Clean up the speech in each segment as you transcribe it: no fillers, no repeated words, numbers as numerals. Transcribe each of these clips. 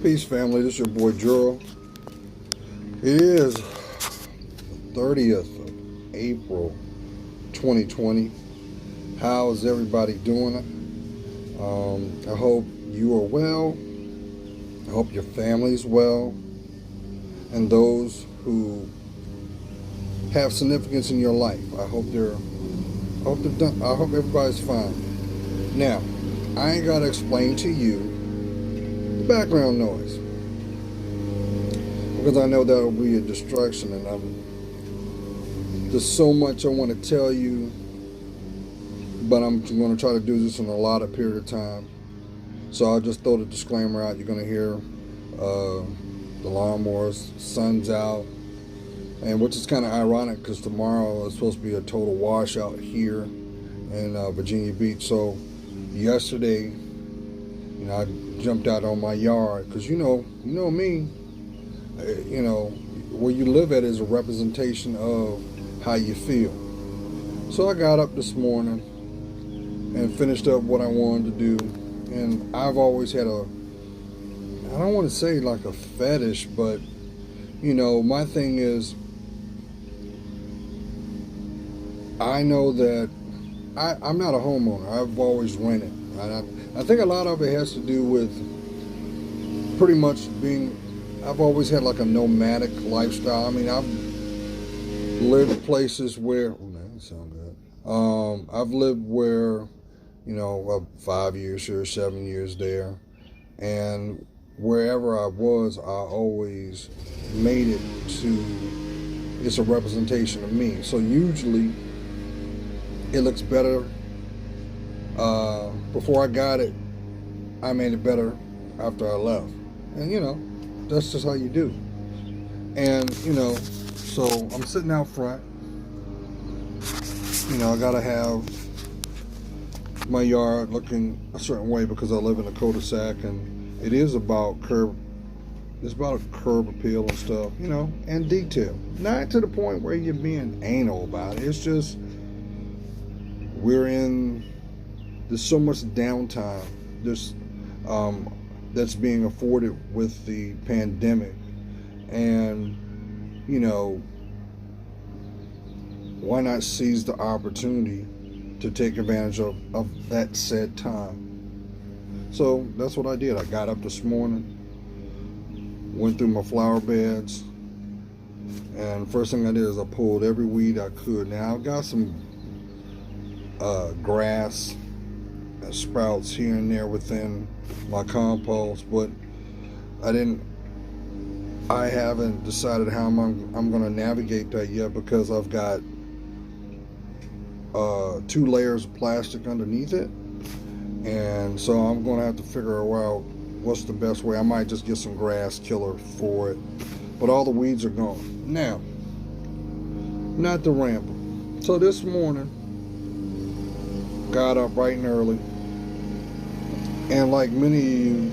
Peace, family. This is your boy Juro. It is the 30th of April 2020. How is everybody doing? I hope you are well. I hope your family's well. And those who have significance in your life, I hope everybody's fine. Now, I ain't gotta explain to you the background noise, because I know that'll be a distraction, and there's so much I want to tell you, but I'm going to try to do this in a lot of period of time. So I'll just throw the disclaimer out. You're going to hear the lawnmowers, sun's out, and which is kind of ironic because tomorrow is supposed to be a total washout here in Virginia Beach. So yesterday, I jumped out on my yard because you know me, where you live at is a representation of how you feel. So I got up this morning and finished up what I wanted to do, and I've always had I don't want to say like a fetish, but my thing is, I know that I'm not a homeowner. I've always rented. I think a lot of it has to do with pretty much I've always had like a nomadic lifestyle. I mean, I've lived places where, oh man, that sounds good. I've lived where, 5 years here, 7 years there. And wherever I was, I always made it to, it's a representation of me. So usually it looks better. Before I got it, I made it better after I left. And that's just how you do. And so I'm sitting out front. I gotta have my yard looking a certain way because I live in a cul-de-sac, and it is about curb. It's about a curb appeal and stuff, and detail. Not to the point where you're being anal about it. It's just there's so much downtime that's being afforded with the pandemic, and why not seize the opportunity to take advantage of that said time? So that's what I did. I got up this morning, went through my flower beds, and first thing I did is I pulled every weed I could. Now I've got some grass and sprouts here and there within my compost, but I haven't decided how I'm going to navigate that yet, because I've got 2 layers of plastic underneath it, and so I'm going to have to figure out what's the best way. I might just get some grass killer for it, but all the weeds are gone. Now, not to ramble. So this morning, got up bright and early, and like many of you,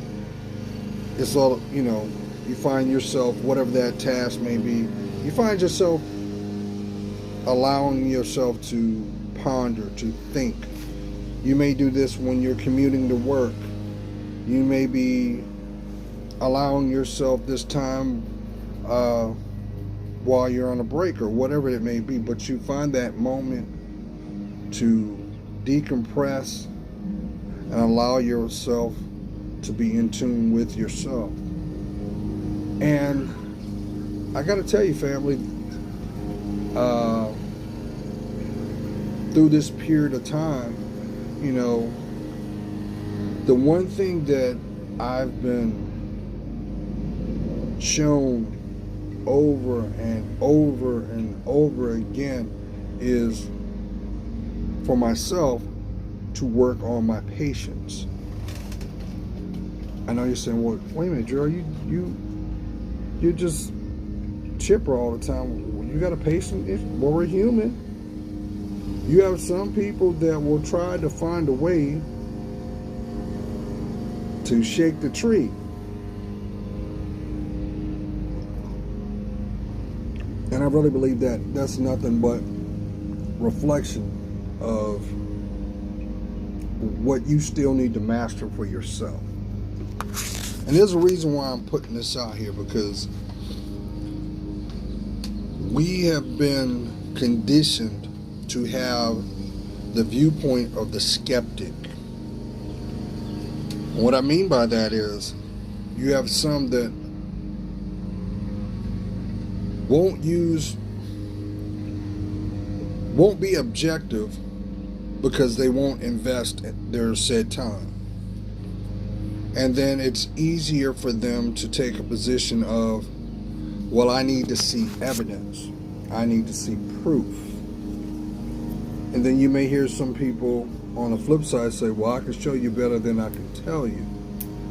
it's all, you find yourself, whatever that task may be, you find yourself allowing yourself to ponder, to think. You may do this when you're commuting to work. You may be allowing yourself this time while you're on a break or whatever it may be, but you find that moment to decompress and allow yourself to be in tune with yourself. And I gotta tell you, family, through this period of time, the one thing that I've been shown over and over and over again is for myself to work on my patience. I know you're saying, well, wait a minute, Joe, you're just chipper all the time. You got a patient? Well, we're human. You have some people that will try to find a way to shake the tree. And I really believe that that's nothing but reflection of what you still need to master for yourself. And there's a reason why I'm putting this out here, because we have been conditioned to have the viewpoint of the skeptic. And what I mean by that is, you have some that won't be objective because they won't invest their said time. And then it's easier for them to take a position of, well, I need to see evidence. I need to see proof. And then you may hear some people on the flip side say, well, I can show you better than I can tell you.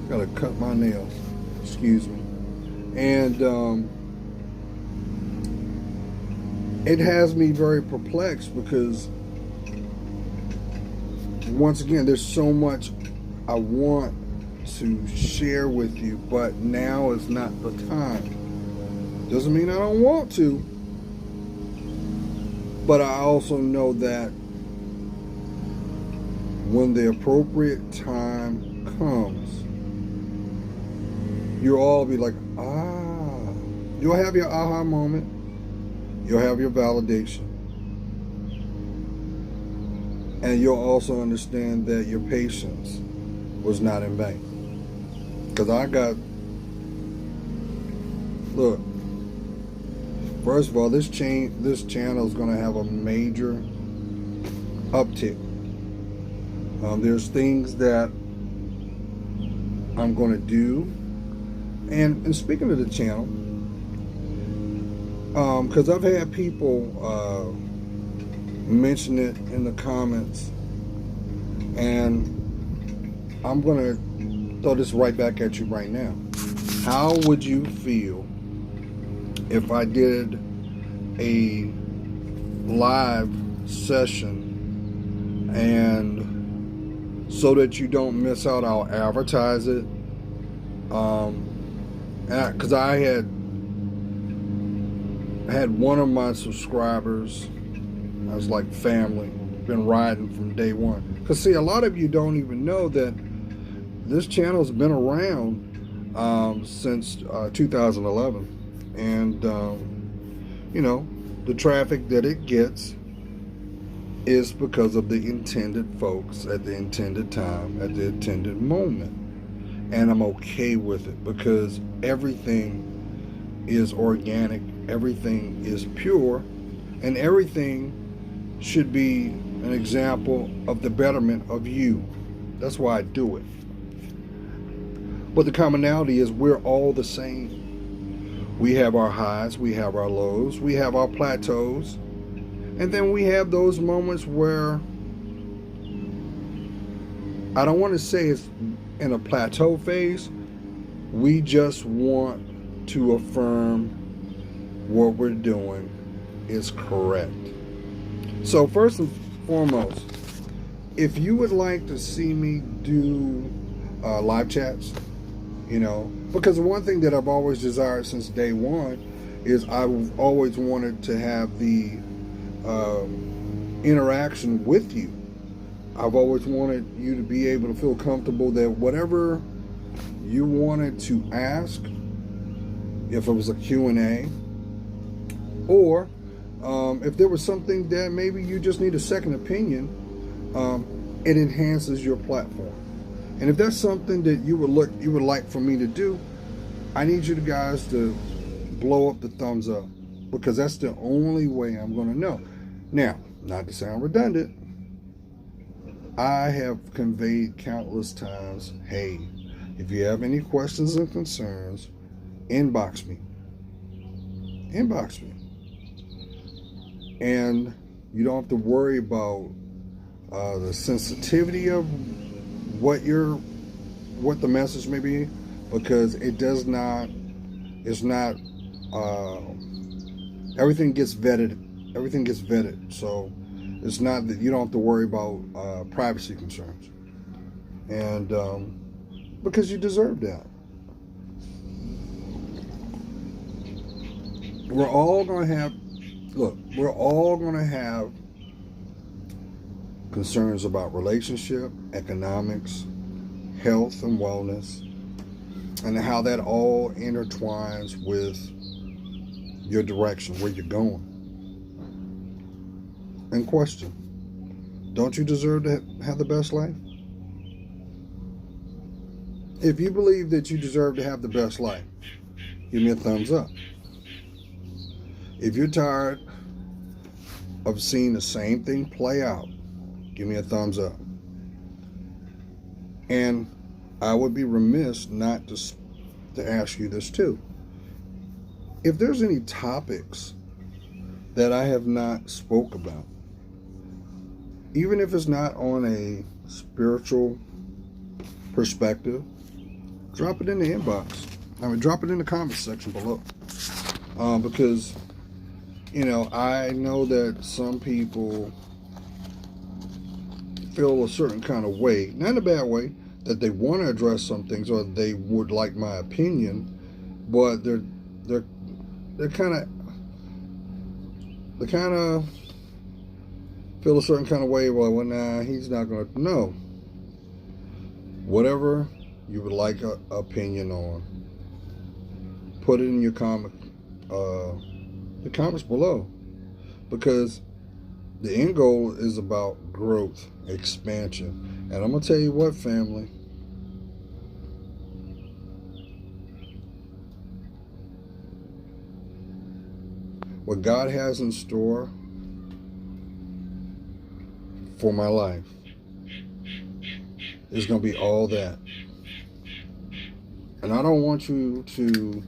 Gotta cut my nails. Excuse me. And it has me very perplexed, because once again, there's so much I want to share with you, but now is not the time. Doesn't mean I don't want to, but I also know that when the appropriate time comes, you'll all be like, you'll have your aha moment, you'll have your validation, and you'll also understand that your patience was not in vain. Because look, first of all, this channel is going to have a major uptick. There's things that I'm going to do, and speaking of the channel, because I've had people mention it in the comments, and I'm going to throw this right back at you right now. How would you feel if I did a live session, and so that you don't miss out, I'll advertise it? Because I had one of my subscribers, I was like family, been riding from day one. Because see, a lot of you don't even know that this channel's been around since 2011, and you know, the traffic that it gets is because of the intended folks at the intended time, at the intended moment. And I'm okay with it, because everything is organic, everything is pure, and everything should be an example of the betterment of you. That's why I do it. But the commonality is we're all the same. We have our highs, we have our lows, we have our plateaus, and then we have those moments where, I don't want to say it's in a plateau phase, we just want to affirm what we're doing is correct. So first and foremost, if you would like to see me do live chats, you know, because the one thing that I've always desired since day one is I've always wanted to have the interaction with you. I've always wanted you to be able to feel comfortable that whatever you wanted to ask, if it was a Q&A, or if there was something that maybe you just need a second opinion, it enhances your platform. And if that's something that you would like for me to do, I need you guys to blow up the thumbs up, because that's the only way I'm going to know. Now, not to sound redundant, I have conveyed countless times, hey, if you have any questions and concerns, inbox me. Inbox me. And you don't have to worry about the sensitivity of what the message may be, because it's not, everything gets vetted. So it's not that you don't have to worry about privacy concerns. And because you deserve that. We're all going to have concerns about relationship, economics, health and wellness, and how that all intertwines with your direction, where you're going. And question, don't you deserve to have the best life? If you believe that you deserve to have the best life, give me a thumbs up. If you're tired of seeing the same thing play out, give me a thumbs up. And I would be remiss not to ask you this too. If there's any topics that I have not spoke about, even if it's not on a spiritual perspective, drop it in the inbox. I mean, drop it in the comment section below. Because, I know that some people feel a certain kind of way, not in a bad way, that they want to address some things or they would like my opinion, but they're kind of feel a certain kind of way. Well, nah, he's not going to. No. Whatever you would like an opinion on, put it in your the comments below, because the end goal is about growth, expansion. And I'm going to tell you what, family. What God has in store for my life is going to be all that. And I don't want you to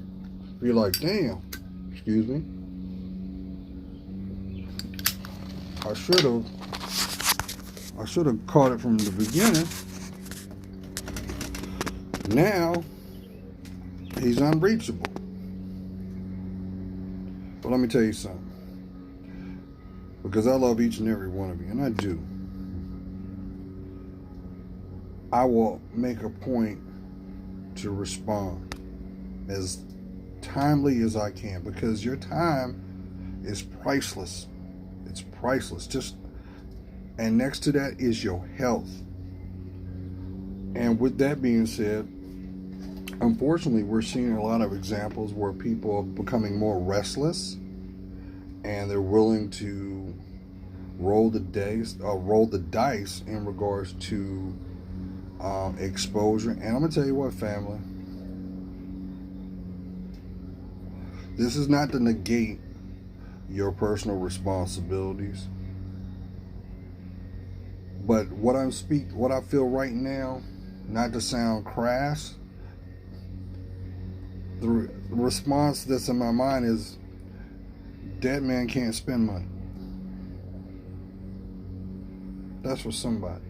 be like, damn, excuse me, I should have caught it from the beginning. Now he's unreachable. But let me tell you something, because I love each and every one of you, and I do. I will make a point to respond as timely as I can, because your time is priceless. It's priceless. And next to that is your health. And with that being said, unfortunately, we're seeing a lot of examples where people are becoming more restless, and they're willing to roll the dice in regards to exposure. And I'm gonna tell you what, family, this is not to negate your personal responsibilities, but what I feel right now, not to sound crass, the response that's in my mind is, dead man can't spend money. That's for somebody.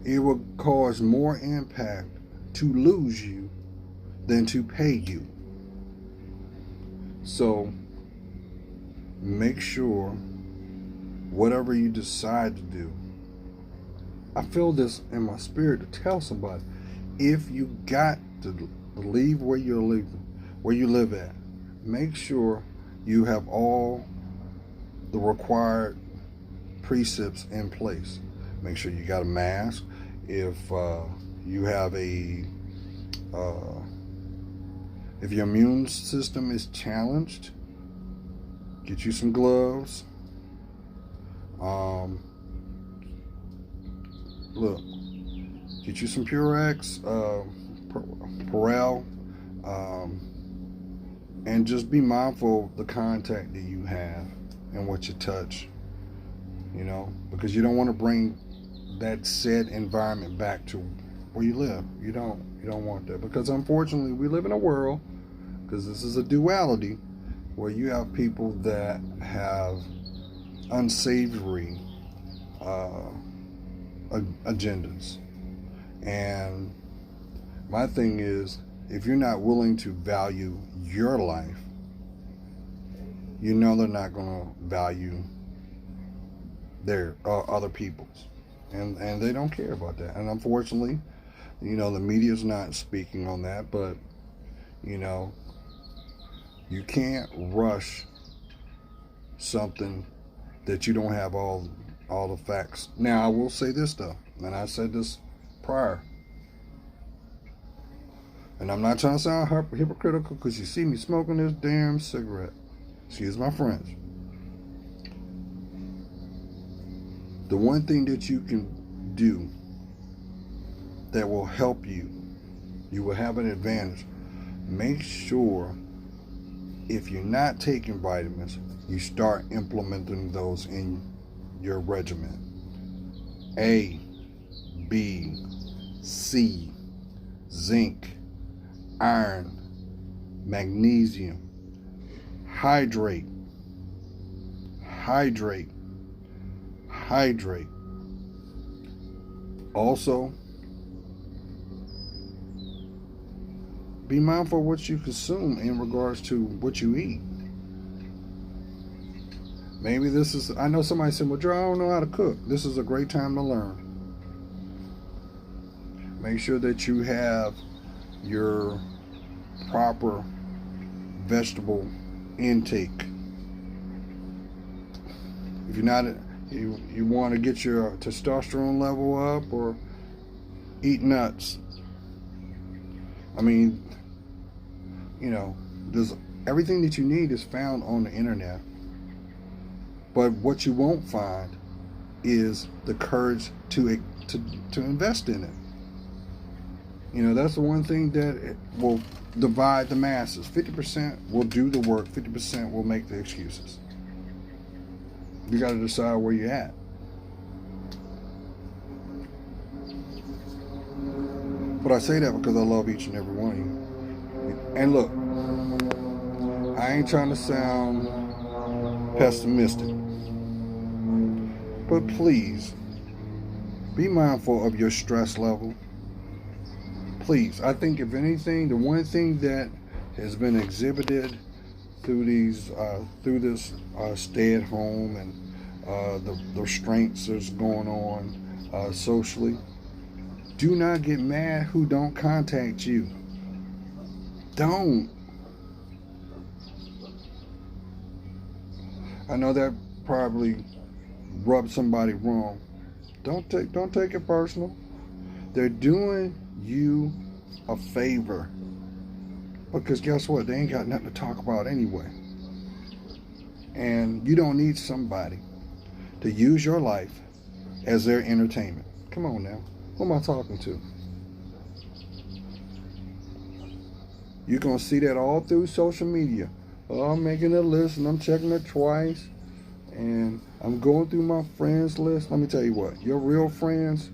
It will cause more impact to lose you than to pay you. So make sure whatever you decide to do, I feel this in my spirit to tell somebody, if you got to leave where you live at, make sure you have all the required precepts in place. Make sure you got a mask. If you have if your immune system is challenged, get you some gloves. Look, get you some Purex, Perel, and just be mindful of the contact that you have and what you touch, because you don't want to bring that said environment back to where you live. You don't want that, because unfortunately we live in a world, because this is a duality, where you have people that have unsavory agendas. And my thing is, if you're not willing to value your life, they're not going to value their other people's, and they don't care about that. And unfortunately, the media's not speaking on that, but you can't rush something that you don't have all the facts. Now, I will say this though, and I said this prior, And I'm not trying to sound hypocritical because you see me smoking this damn cigarette. Excuse my French. The one thing that you can do that will help you, you will have an advantage. Make sure if you're not taking vitamins, you start implementing those in your regimen. A, B, C, zinc, iron, magnesium. Hydrate, hydrate, hydrate. Also, be mindful of what you consume in regards to what you eat. Maybe this is, I know somebody said, well, Joe, I don't know how to cook. This is a great time to learn. Make sure that you have your proper vegetable intake. If you're not, you want to get your testosterone level up, or eat nuts. I mean, you know, there's everything that you need is found on the internet. But what you won't find is the courage to invest in it. You know, that's the one thing that will divide the masses. 50% will do the work, 50% will make the excuses. You got to decide where you're at. But I say that because I love each and every one of you. And look, I ain't trying to sound pessimistic, but please be mindful of your stress level. Please, I think if anything, the one thing that has been exhibited through this stay at home and the restraints that's going on socially, do not get mad who don't contact you. Don't. I know that probably rubbed somebody wrong. Don't take it personal. They're doing you a favor, because guess what? They ain't got nothing to talk about anyway. And you don't need somebody to use your life as their entertainment. Come on now. Who am I talking to? You're going to see that all through social media. Oh, I'm making a list and I'm checking it twice. And I'm going through my friends list. Let me tell you what. Your real friends,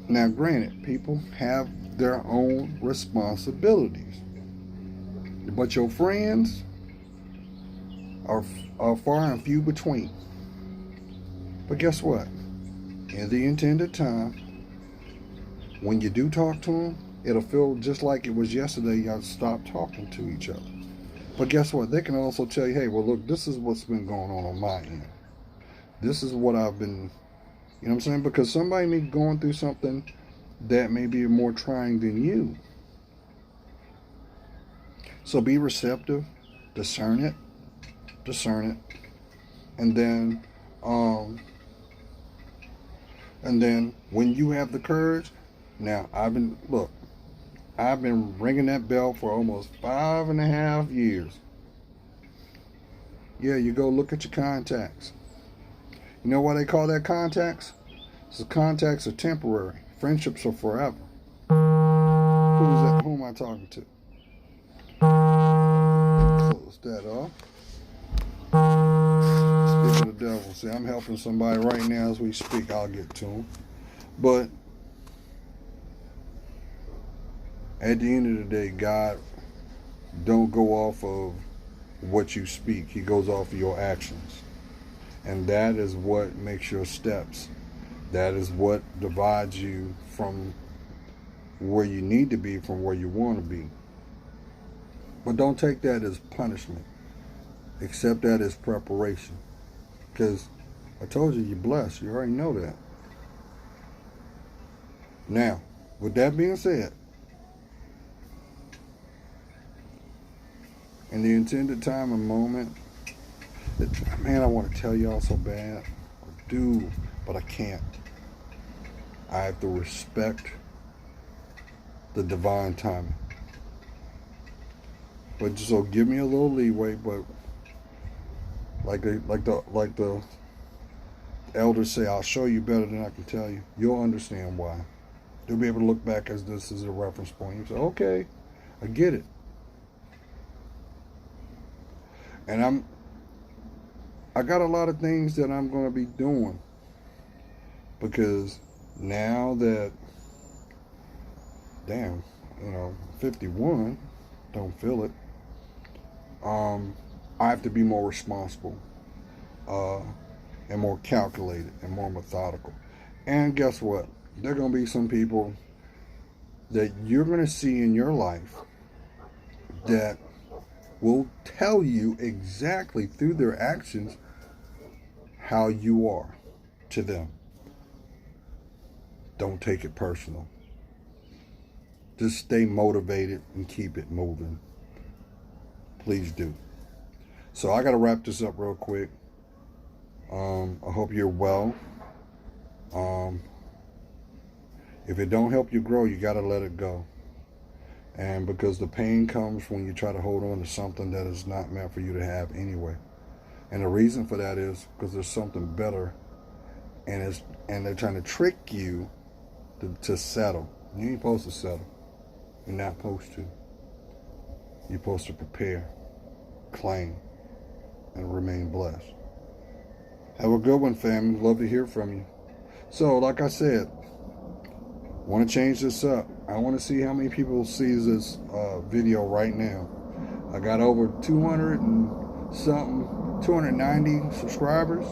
now granted, people have their own responsibilities. But your friends are far and few between. But guess what? In the intended time, when you do talk to them, it'll feel just like it was yesterday y'all stopped talking to each other. But guess what? They can also tell you, hey, well, look, this is what's been going on my end. This is what I've been, you know what I'm saying? Because somebody may be going through something that may be more trying than you. So be receptive, discern it, and then when you have the courage, now I've been ringing that bell for almost 5.5 years. Yeah, you go look at your contacts. You know why they call that contacts? So contacts are temporary. Friendships are forever. Who's that? Who am I talking to? Close that off. Speak of the devil. See, I'm helping somebody right now as we speak. I'll get to him. But at the end of the day, God don't go off of what you speak. He goes off of your actions. And that is what makes your steps. That is what divides you from where you need to be from where you want to be. But don't take that as punishment. Accept that as preparation. Because I told you, you're blessed. You already know that. Now, with that being said, in the intended time and moment, man, I want to tell y'all so bad. I do, but I can't. I have to respect the divine timing. But just so give me a little leeway. But like the elders say, I'll show you better than I can tell you. You'll understand why. You'll be able to look back as this is a reference point. You say, okay, I get it. And I got a lot of things that I'm going to be doing, because now that, damn, 51, don't feel it. I have to be more responsible, and more calculated and more methodical. And guess what? There are going to be some people that you're going to see in your life that will tell you exactly through their actions how you are to them. Don't take it personal. Just stay motivated and keep it moving. Please do. So I got to wrap this up real quick. I hope you're well. If it don't help you grow, you got to let it go. And because the pain comes when you try to hold on to something that is not meant for you to have anyway. And the reason for that is because there's something better, and they're trying to trick you to settle. You ain't supposed to settle. You're not supposed to. You're supposed to prepare, claim, and remain blessed. Have a good one, family. Love to hear from you. So, like I said, want to change this up. I want to see how many people see this video right now. I got over 200 and something, 290 subscribers.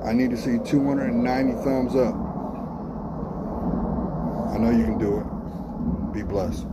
I need to see 290 thumbs up. I know you can do it. Be blessed.